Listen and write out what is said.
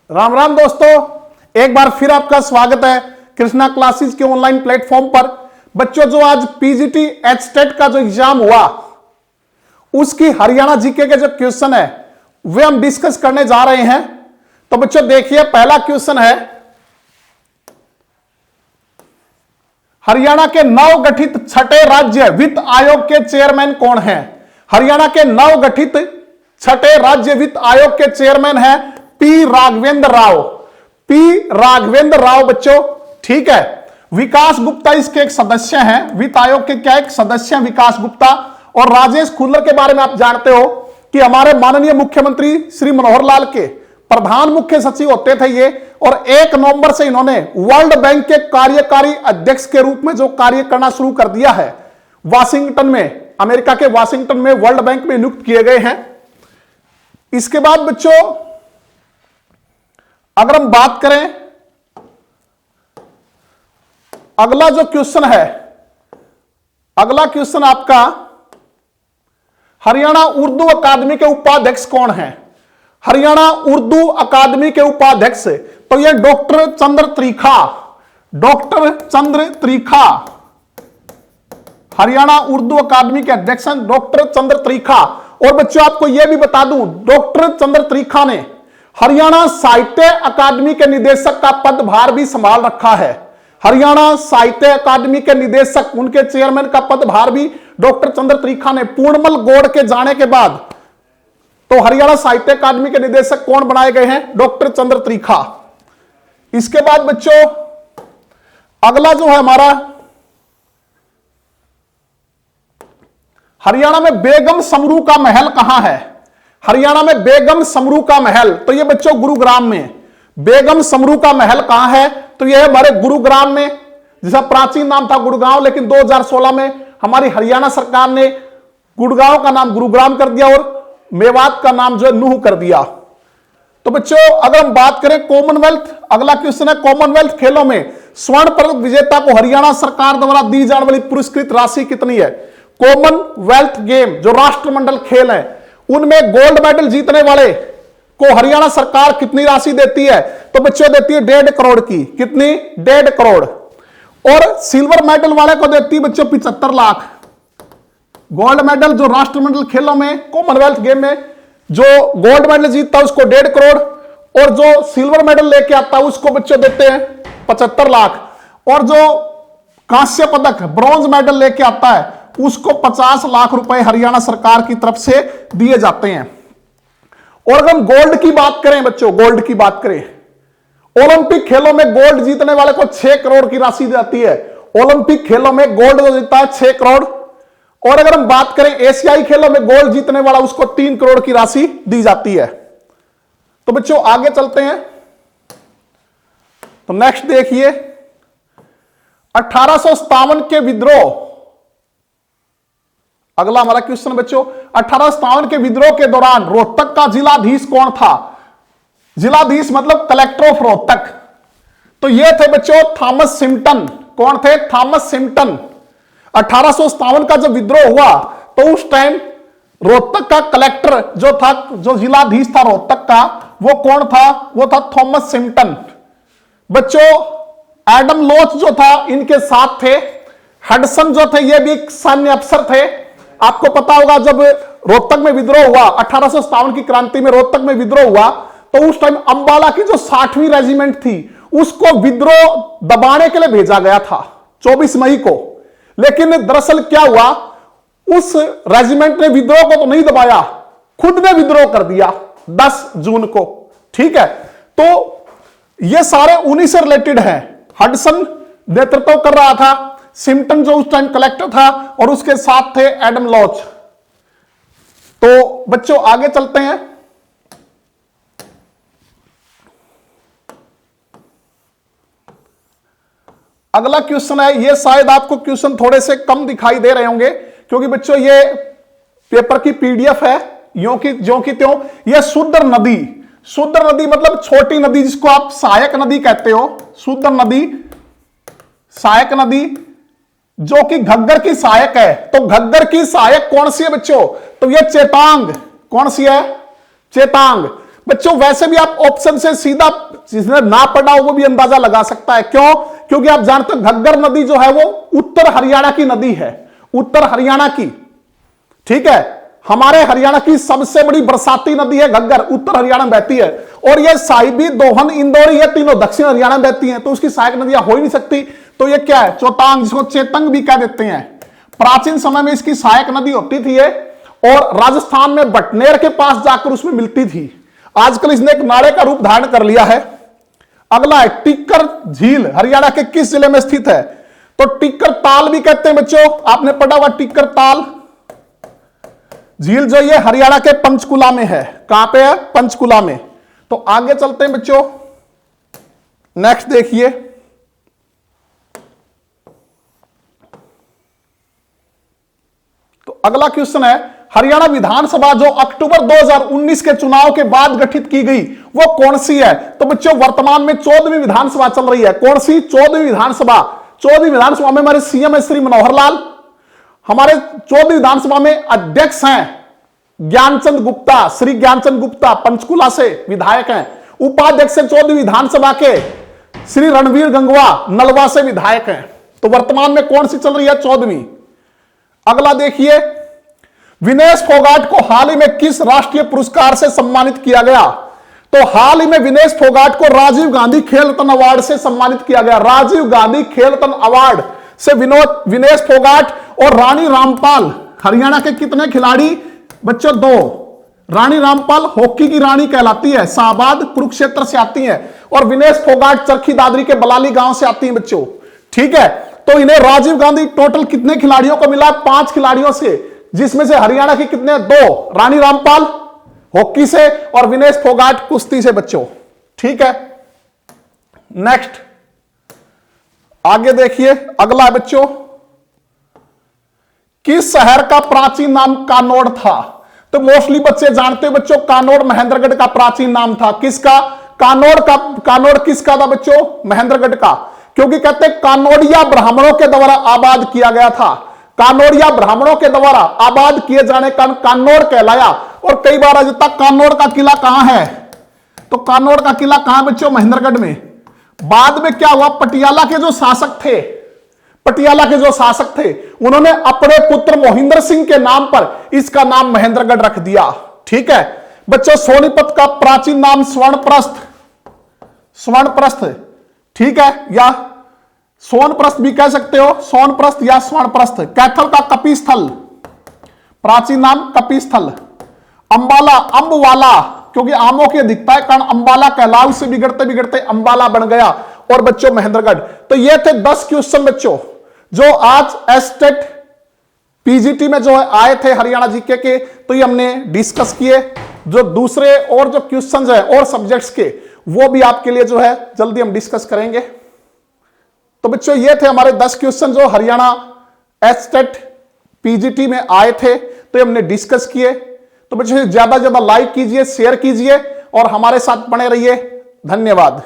राम राम दोस्तों, एक बार फिर आपका स्वागत है कृष्णा क्लासेस के ऑनलाइन प्लेटफॉर्म पर। बच्चों, जो आज पीजीटी एचटेट का जो एग्जाम हुआ उसकी हरियाणा जीके के जो क्वेश्चन है वे हम डिस्कस करने जा रहे हैं। तो बच्चों देखिए, पहला क्वेश्चन है, हरियाणा के नवगठित छठे राज्य वित्त आयोग के चेयरमैन कौन है? हरियाणा के नवगठित छठे राज्य वित्त आयोग के चेयरमैन है पी राघवेंद्र राव। पी राघवेंद्र राव बच्चों, ठीक है। विकास गुप्ता इसके एक सदस्य हैं, वित्त आयोग के क्या एक सदस्य हैं विकास गुप्ता। और राजेश खुल्लर के बारे में आप जानते हो कि हमारे माननीय मुख्यमंत्री श्री मनोहर लाल के प्रधान मुख्य सचिव होते थे ये, और 1 नवंबर से इन्होंने वर्ल्ड बैंक के कार्यकारी अध्यक्ष के रूप में जो कार्य करना शुरू कर दिया है, वाशिंगटन में, अमेरिका के वाशिंगटन में वर्ल्ड बैंक में नियुक्त किए गए हैं। इसके बाद बच्चों अगर हम बात करें, अगला जो क्वेश्चन है, अगला क्वेश्चन आपका, हरियाणा उर्दू अकादमी के उपाध्यक्ष कौन है? हरियाणा उर्दू अकादमी के उपाध्यक्ष तो ये डॉक्टर चंद्र त्रिखा। डॉक्टर चंद्र त्रिखा हरियाणा उर्दू अकादमी के अध्यक्ष हैं डॉक्टर चंद्र त्रिखा। और बच्चों आपको यह भी बता दूं, डॉक्टर चंद्र त्रिखा ने हरियाणा साहित्य अकादमी के निदेशक का पदभार भी संभाल रखा है। हरियाणा साहित्य अकादमी के निदेशक, उनके चेयरमैन का पदभार भी डॉक्टर चंद्र त्रिखा ने, पूर्णमल गौड़ के जाने के बाद तो हरियाणा साहित्य अकादमी के निदेशक कौन बनाए गए हैं? डॉक्टर चंद्र त्रिखा। इसके बाद बच्चों अगला जो है हमारा, हरियाणा में बेगम समरू का महल कहां है? हरियाणा में बेगम समरू का महल तो ये बच्चों गुरुग्राम में। बेगम समरू का महल कहां है? तो यह हमारे गुरुग्राम में, जिसका प्राचीन नाम था गुड़गांव, लेकिन 2016 में हमारी हरियाणा सरकार ने गुड़गांव का नाम गुरुग्राम कर दिया और मेवात का नाम जो है नूह कर दिया। तो बच्चों अगर हम बात करें कॉमनवेल्थ, अगला क्वेश्चन है, कॉमनवेल्थ खेलों में स्वर्ण पदक विजेता को हरियाणा सरकार द्वारा दी जाने वाली पुरस्कृत राशि कितनी है? कॉमनवेल्थ गेम जो राष्ट्रमंडल खेल है उनमें गोल्ड मेडल जीतने वाले को हरियाणा सरकार कितनी राशि देती है? तो बच्चों देती है 1.5 करोड़ की। कितनी? 1.5 करोड़। और सिल्वर मेडल वाले को देती है बच्चों 75 लाख। गोल्ड मेडल जो राष्ट्रमंडल खेलों में, कॉमनवेल्थ गेम में जो गोल्ड मेडल जीतता है उसको 1.5 करोड़, और जो सिल्वर मेडल लेके आता है उसको बच्चों देते हैं 75 लाख, और जो कांस्य पदक ब्रॉन्ज मेडल लेके आता है उसको 50 लाख रुपए हरियाणा सरकार की तरफ से दिए जाते हैं। और अगर हम गोल्ड की बात करें बच्चों, गोल्ड की बात करें, ओलंपिक खेलों में गोल्ड जीतने वाले को 6 करोड़ की राशि दी जाती है। ओलंपिक खेलों में गोल्ड जो जीतता है 6 करोड़। और अगर हम बात करें एशियाई खेलों में गोल्ड जीतने वाला उसको 3 करोड़ की राशि दी जाती है। तो बच्चों आगे चलते हैं। तो नेक्स्ट देखिए, 1857 के विद्रोह, अगला हमारा क्वेश्चन बच्चों, 1857 के विद्रोह के दौरान रोहतक का जिलाधीश कौन था? जिलाधीश मतलब कलेक्टर ऑफ रोहतक। तो ये थे बच्चों थॉमस सिम्पटन। कौन थे? थॉमस सिम्पटन। 1857 का जब विद्रोह हुआ तो उस टाइम रोहतक का कलेक्टर जो था, जो जिलाधीश था रोहतक का, वो कौन था? वो था थॉमस सिम्पटन। बच्चों एडम लोच जो था इनके साथ थे। हडसन जो थे ये भी एक सैन्य अफसर थे। आपको पता होगा जब रोहतक में विद्रोह हुआ, 1857 की क्रांति में रोहतक में विद्रोह हुआ, तो उस टाइम अंबाला की जो 60वीं रेजिमेंट थी उसको विद्रोह दबाने के लिए भेजा गया था 24 मई को। लेकिन दरअसल क्या हुआ, उस रेजिमेंट ने विद्रोह को तो नहीं दबाया, खुद ने विद्रोह कर दिया 10 जून को। ठीक है, तो ये सारे उन्हीं से रिलेटेड हैं। हडसन नेतृत्व कर रहा था, सिम्पटन जो उस टाइम कलेक्टर था, और उसके साथ थे एडम लॉच। तो बच्चों आगे चलते हैं। अगला क्वेश्चन है, ये शायद आपको क्वेश्चन थोड़े से कम दिखाई दे रहे होंगे क्योंकि बच्चों ये पेपर की पीडीएफ है, यों की त्यों। ये शुद्र नदी, शुद्र नदी मतलब छोटी नदी जिसको आप सहायक नदी कहते हो, शुद्र नदी, सहायक नदी जो कि घग्गर की सहायक है। तो घग्गर की सहायक कौन सी है बच्चों? तो ये चेतांग। कौन सी है? चेतांग। बच्चों वैसे भी आप ऑप्शन से सीधा, जिसने ना पढ़ा हो वो भी अंदाजा लगा सकता है। क्यों? क्योंकि आप जानते हो घग्गर नदी जो है वो उत्तर हरियाणा की नदी है, उत्तर हरियाणा की। ठीक है, हमारे हरियाणा की सबसे बड़ी बरसाती नदी है घग्गर, उत्तर हरियाणा में बहती है। और ये साहिबी, दोहन, इंदौरी, ये तीनों दक्षिण हरियाणा में बहती हैं, तो उसकी सहायक नदियां हो ही नहीं सकती। तो ये क्या है? चौतांग, जिसको चेतंग भी कह देते हैं। प्राचीन समय में इसकी सहायक नदी होती थी ये, और राजस्थान में बटनेर के पास जाकर उसमें मिलती थी। आजकल इसने एक नाले का रूप धारण कर लिया है। अगला है टिक्कर झील, हरियाणा के किस जिले में स्थित है? तो टिक्कर ताल भी कहते हैं बच्चों, आपने पढ़ा हुआ टिक्कर ताल झील जो ये हरियाणा के पंचकुला में है। कहां पे है? पंचकुला में। तो आगे चलते हैं बच्चों, नेक्स्ट देखिए, तो अगला क्वेश्चन है हरियाणा विधानसभा जो अक्टूबर 2019 के चुनाव के बाद गठित की गई वो कौन सी है? तो बच्चों वर्तमान में 14वीं विधानसभा चल रही है। कौन सी? 14वीं विधानसभा। 14वीं विधानसभा में हमारे सीएम है श्री मनोहर लाल। हमारे 14वीं विधानसभा में अध्यक्ष हैं ज्ञानचंद गुप्ता, श्री ज्ञानचंद गुप्ता, पंचकुला से विधायक हैं। उपाध्यक्ष हैं 14वीं विधानसभा के श्री रणवीर गंगवा, नलवा से विधायक हैं। तो वर्तमान में कौन सी चल रही है? 14वीं। अगला देखिए, विनेश फोगाट को हाल ही में किस राष्ट्रीय पुरस्कार से सम्मानित किया गया? तो हाल ही में विनेश फोगाट को राजीव गांधी खेल रत्न अवार्ड से सम्मानित किया गया। राजीव गांधी खेल रत्न अवार्ड से विनेश फोगाट और रानी रामपाल, हरियाणा के कितने खिलाड़ी बच्चों? 2। रानी रामपाल हॉकी की रानी कहलाती है, शाहबाद कुरुक्षेत्र से आती है, और विनेश फोगाट चरखी दादरी के बलाली गांव से आती है बच्चों। ठीक है, तो इन्हें राजीव गांधी टोटल कितने खिलाड़ियों को मिला? 5 खिलाड़ियों से, जिसमें से हरियाणा की कितने? 2, रानी रामपाल हॉकी से और विनेश फोगाट कुश्ती से बच्चों। ठीक है, नेक्स्ट आगे देखिए, अगला है बच्चों, किस शहर का प्राचीन नाम कानोड़ था? तो मोस्टली बच्चे जानते हो बच्चों, कानोड़ महेंद्रगढ़ का प्राचीन नाम था। किसका? कानोड़ का। कानोड़ किसका था बच्चों? महेंद्रगढ़ का। क्योंकि कहते हैं कानोड़िया ब्राह्मणों के द्वारा आबाद किया गया था। कानोड़िया ब्राह्मणों के द्वारा आबाद किए जाने का कानोड़ कहलाया। और कई बार आज तक कानोड़ का किला कहां है? तो कानोड़ का किला कहां बच्चों? महेंद्रगढ़ में। बाद में क्या हुआ? पटियाला के जो शासक थे, पटियाला के जो शासक थे, उन्होंने अपने पुत्र मोहिंदर सिंह के नाम पर इसका नाम महेंद्रगढ़ रख दिया। ठीक है बच्चों, सोनीपत का प्राचीन नाम स्वर्णप्रस्थ, स्वर्णप्रस्थ। ठीक है, या सोनप्रस्थ भी कह सकते हो, सोनप्रस्थ या स्वर्णप्रस्थ। कैथल का कपिस्थल, प्राचीन नाम कपिस्थल। अंबाला, अंबवाला, क्योंकि आमों की अधिकता है कारण अंबाला कहलाऊ से बिगड़ते बिगड़ते अंबाला बन गया। और बच्चों महेंद्रगढ़। तो ये थे 10 क्वेश्चन बच्चों जो आज एस्टेट पीजीटी में जो है आए थे हरियाणा जीके के, तो ये हमने डिस्कस किए। जो दूसरे और जो क्वेश्चंस है और सब्जेक्ट्स के, वो भी आपके लिए जो है जल्दी हम डिस्कस करेंगे। तो बच्चों ये थे हमारे 10 क्वेश्चन जो हरियाणा एस्टेट पीजीटी में आए थे, तो ये हमने डिस्कस किए। तो बच्चों ज्यादा से ज्यादा लाइक कीजिए, शेयर कीजिए और हमारे साथ बने रहिए। धन्यवाद।